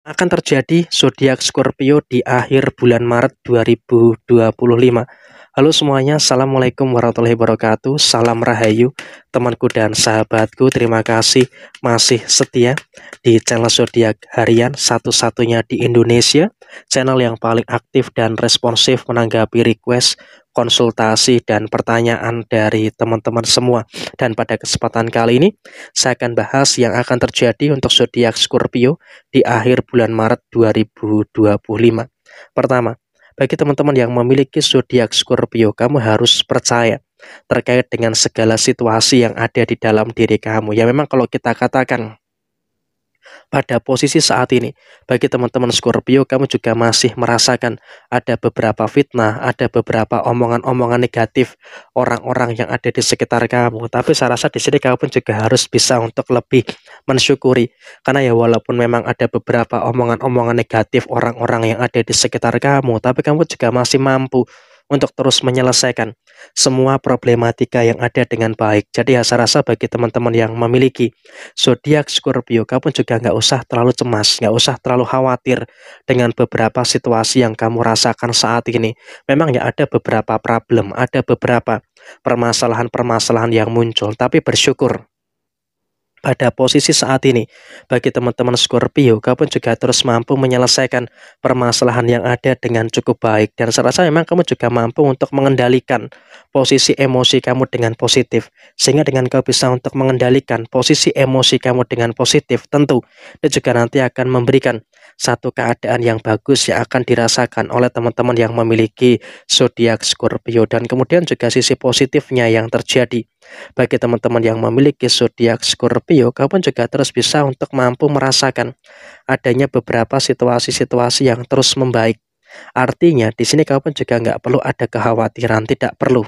Akan terjadi zodiak Scorpio di akhir bulan Maret 2025. Halo semuanya, Assalamualaikum warahmatullahi wabarakatuh. Salam Rahayu, temanku dan sahabatku. Terima kasih masih setia di channel zodiak harian satu-satunya di Indonesia, channel yang paling aktif dan responsif menanggapi request, konsultasi, dan pertanyaan dari teman-teman semua. Dan pada kesempatan kali ini, saya akan bahas yang akan terjadi untuk zodiak Scorpio di akhir bulan Maret 2025. Pertama, bagi teman-teman yang memiliki zodiak Scorpio, kamu harus percaya terkait dengan segala situasi yang ada di dalam diri kamu. Ya memang kalau kita katakan pada posisi saat ini, bagi teman-teman Scorpio, kamu juga masih merasakan ada beberapa fitnah, ada beberapa omongan-omongan negatif orang-orang yang ada di sekitar kamu. Tapi saya rasa di sini kamu pun juga harus bisa untuk lebih mensyukuri. Karena ya walaupun memang ada beberapa omongan-omongan negatif orang-orang yang ada di sekitar kamu, tapi kamu juga masih mampu untuk terus menyelesaikan semua problematika yang ada dengan baik. Jadi ya saya rasa bagi teman-teman yang memiliki zodiak Scorpio, kamu juga nggak usah terlalu cemas, nggak usah terlalu khawatir dengan beberapa situasi yang kamu rasakan saat ini. Memang ya ada beberapa problem, ada beberapa permasalahan-permasalahan yang muncul, tapi bersyukur pada posisi saat ini, bagi teman-teman Scorpio, kamu juga terus mampu menyelesaikan permasalahan yang ada dengan cukup baik. Dan saya rasa memang kamu juga mampu untuk mengendalikan posisi emosi kamu dengan positif. Sehingga dengan kau bisa untuk mengendalikan posisi emosi kamu dengan positif, tentu itu juga nanti akan memberikan satu keadaan yang bagus yang akan dirasakan oleh teman-teman yang memiliki zodiak Scorpio. Dan kemudian juga sisi positifnya yang terjadi bagi teman-teman yang memiliki zodiak Scorpio, kamu juga terus bisa untuk mampu merasakan adanya beberapa situasi-situasi yang terus membaik. Artinya di sini kamu juga nggak perlu ada kekhawatiran, tidak perlu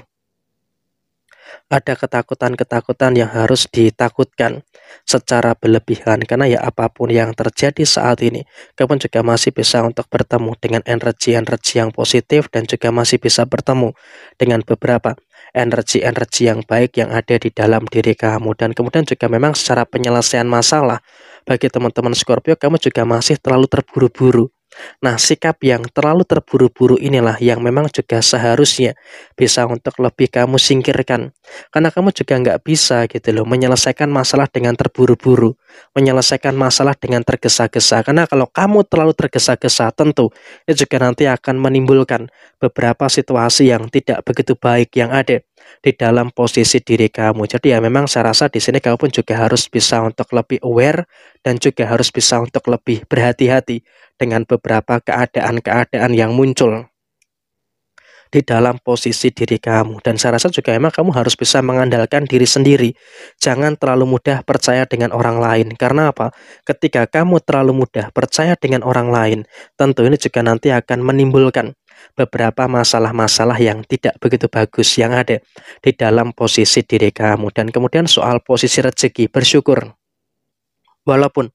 ada ketakutan-ketakutan yang harus ditakutkan secara berlebihan, karena ya apapun yang terjadi saat ini, kamu juga masih bisa untuk bertemu dengan energi-energi yang positif dan juga masih bisa bertemu dengan beberapa energi-energi yang baik yang ada di dalam diri kamu. Dan kemudian juga memang secara penyelesaian masalah bagi teman-teman Scorpio, kamu juga masih terlalu terburu-buru. Nah, sikap yang terlalu terburu-buru inilah yang memang juga seharusnya bisa untuk lebih kamu singkirkan. Karena kamu juga nggak bisa gitu loh menyelesaikan masalah dengan terburu-buru, menyelesaikan masalah dengan tergesa-gesa. Karena kalau kamu terlalu tergesa-gesa, tentu itu juga nanti akan menimbulkan beberapa situasi yang tidak begitu baik yang ada di dalam posisi diri kamu. Jadi ya memang saya rasa di sini kamu pun juga harus bisa untuk lebih aware dan juga harus bisa untuk lebih berhati-hati dengan beberapa keadaan-keadaan yang muncul di dalam posisi diri kamu. Dan saya rasa juga memang kamu harus bisa mengandalkan diri sendiri. Jangan terlalu mudah percaya dengan orang lain. Karena apa? Ketika kamu terlalu mudah percaya dengan orang lain, tentu ini juga nanti akan menimbulkan beberapa masalah-masalah yang tidak begitu bagus yang ada di dalam posisi diri kamu. Dan kemudian soal posisi rezeki, bersyukur. Walaupun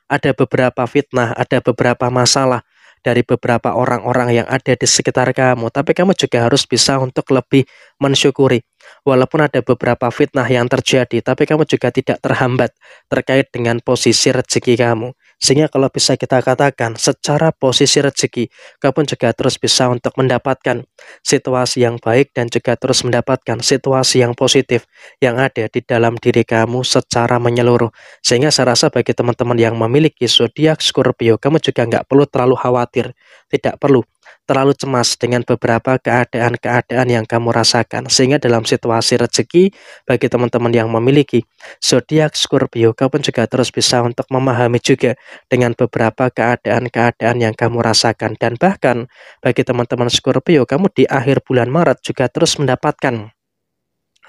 ada beberapa fitnah, ada beberapa masalah dari beberapa orang-orang yang ada di sekitar kamu, tapi kamu juga harus bisa untuk lebih mensyukuri. Walaupun ada beberapa fitnah yang terjadi, tapi kamu juga tidak terhambat terkait dengan posisi rezeki kamu. Sehingga kalau bisa kita katakan, secara posisi rezeki, kamu juga terus bisa untuk mendapatkan situasi yang baik dan juga terus mendapatkan situasi yang positif yang ada di dalam diri kamu secara menyeluruh. Sehingga saya rasa bagi teman-teman yang memiliki zodiak Scorpio, kamu juga nggak perlu terlalu khawatir, tidak perlu terlalu cemas dengan beberapa keadaan-keadaan yang kamu rasakan. Sehingga dalam situasi rezeki, bagi teman-teman yang memiliki zodiak Scorpio, kamu juga terus bisa untuk memahami juga dengan beberapa keadaan-keadaan yang kamu rasakan. Dan bahkan bagi teman-teman Scorpio, kamu di akhir bulan Maret juga terus mendapatkan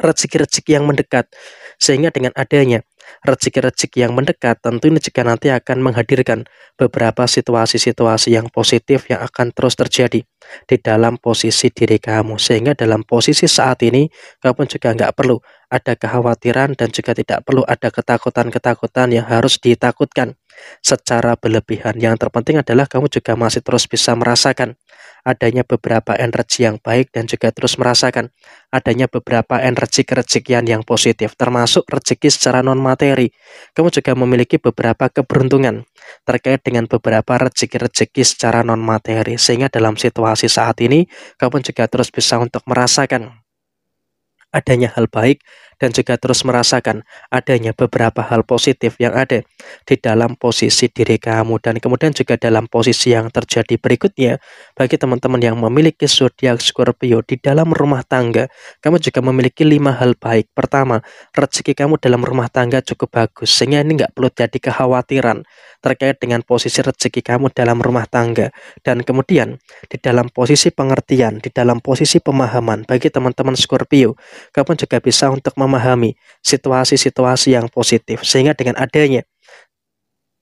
rezeki-rezeki yang mendekat. Sehingga dengan adanya rezeki-rezeki yang mendekat, tentu ini juga nanti akan menghadirkan beberapa situasi-situasi yang positif yang akan terus terjadi di dalam posisi diri kamu. Sehingga dalam posisi saat ini, kamu juga nggak perlu ada kekhawatiran dan juga tidak perlu ada ketakutan-ketakutan yang harus ditakutkan secara berlebihan. Yang terpenting adalah kamu juga masih terus bisa merasakan adanya beberapa energi yang baik dan juga terus merasakan adanya beberapa energi kerezekian yang positif, termasuk rezeki secara non-materi. Kamu juga memiliki beberapa keberuntungan terkait dengan beberapa rezeki-rezeki secara non-materi, sehingga dalam situasi saat ini kamu juga terus bisa untuk merasakan adanya hal baik dan juga terus merasakan adanya beberapa hal positif yang ada di dalam posisi diri kamu. Dan kemudian juga dalam posisi yang terjadi berikutnya, bagi teman-teman yang memiliki zodiak Scorpio di dalam rumah tangga, kamu juga memiliki 5 hal baik. Pertama, rezeki kamu dalam rumah tangga cukup bagus, sehingga ini nggak perlu jadi kekhawatiran terkait dengan posisi rezeki kamu dalam rumah tangga. Dan kemudian di dalam posisi pengertian, di dalam posisi pemahaman, bagi teman-teman Scorpio, kamu juga bisa untuk memahami situasi-situasi yang positif, sehingga dengan adanya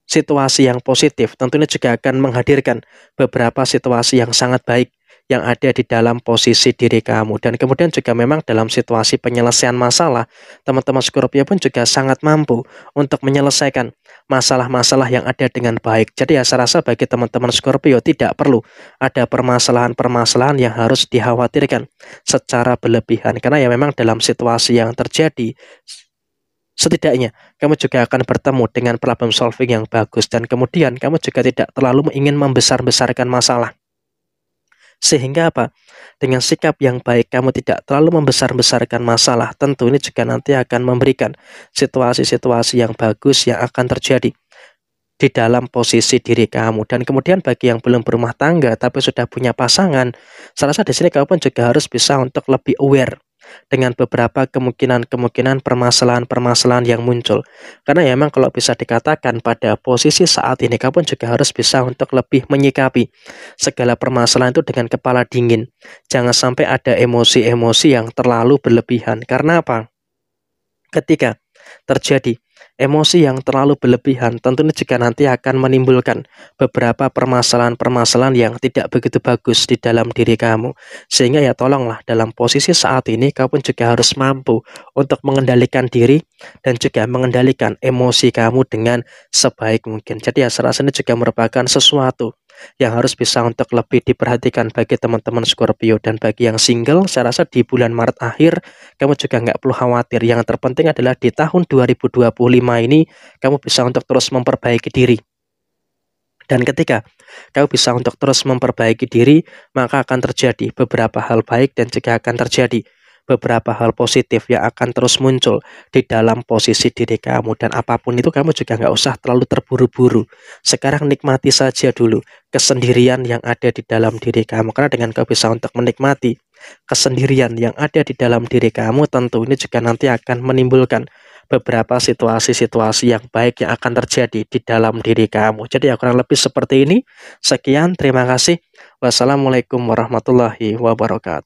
situasi yang positif tentunya juga akan menghadirkan beberapa situasi yang sangat baik yang ada di dalam posisi diri kamu. Dan kemudian juga memang dalam situasi penyelesaian masalah, teman-teman Scorpio pun juga sangat mampu untuk menyelesaikan masalah-masalah yang ada dengan baik. Jadi ya, saya rasa bagi teman-teman Scorpio tidak perlu ada permasalahan-permasalahan yang harus dikhawatirkan secara berlebihan, karena ya memang dalam situasi yang terjadi, setidaknya kamu juga akan bertemu dengan problem solving yang bagus, dan kemudian kamu juga tidak terlalu ingin membesar-besarkan masalah. Sehingga apa? Dengan sikap yang baik kamu tidak terlalu membesar-besarkan masalah, tentu ini juga nanti akan memberikan situasi-situasi yang bagus yang akan terjadi di dalam posisi diri kamu. Dan kemudian bagi yang belum berumah tangga tapi sudah punya pasangan, saya rasa di sini kamu pun juga harus bisa untuk lebih aware dengan beberapa kemungkinan-kemungkinan permasalahan-permasalahan yang muncul. Karena ya memang kalau bisa dikatakan pada posisi saat ini, kamu pun juga harus bisa untuk lebih menyikapi segala permasalahan itu dengan kepala dingin. Jangan sampai ada emosi-emosi yang terlalu berlebihan. Karena apa? Ketika terjadi emosi yang terlalu berlebihan, tentunya juga nanti akan menimbulkan beberapa permasalahan-permasalahan yang tidak begitu bagus di dalam diri kamu. Sehingga ya tolonglah dalam posisi saat ini kamu pun juga harus mampu untuk mengendalikan diri dan juga mengendalikan emosi kamu dengan sebaik mungkin. Jadi ya saya rasa ini juga merupakan sesuatu yang harus bisa untuk lebih diperhatikan bagi teman-teman Scorpio. Dan bagi yang single, saya rasa di bulan Maret akhir kamu juga nggak perlu khawatir. Yang terpenting adalah di tahun 2025 ini kamu bisa untuk terus memperbaiki diri. Dan ketika kamu bisa untuk terus memperbaiki diri, maka akan terjadi beberapa hal baik dan juga akan terjadi beberapa hal positif yang akan terus muncul di dalam posisi diri kamu. Dan apapun itu kamu juga nggak usah terlalu terburu-buru. Sekarang nikmati saja dulu kesendirian yang ada di dalam diri kamu. Karena dengan kamu bisa untuk menikmati kesendirian yang ada di dalam diri kamu, tentu ini juga nanti akan menimbulkan beberapa situasi-situasi yang baik yang akan terjadi di dalam diri kamu. Jadi ya kurang lebih seperti ini. Sekian, terima kasih. Wassalamualaikum warahmatullahi wabarakatuh.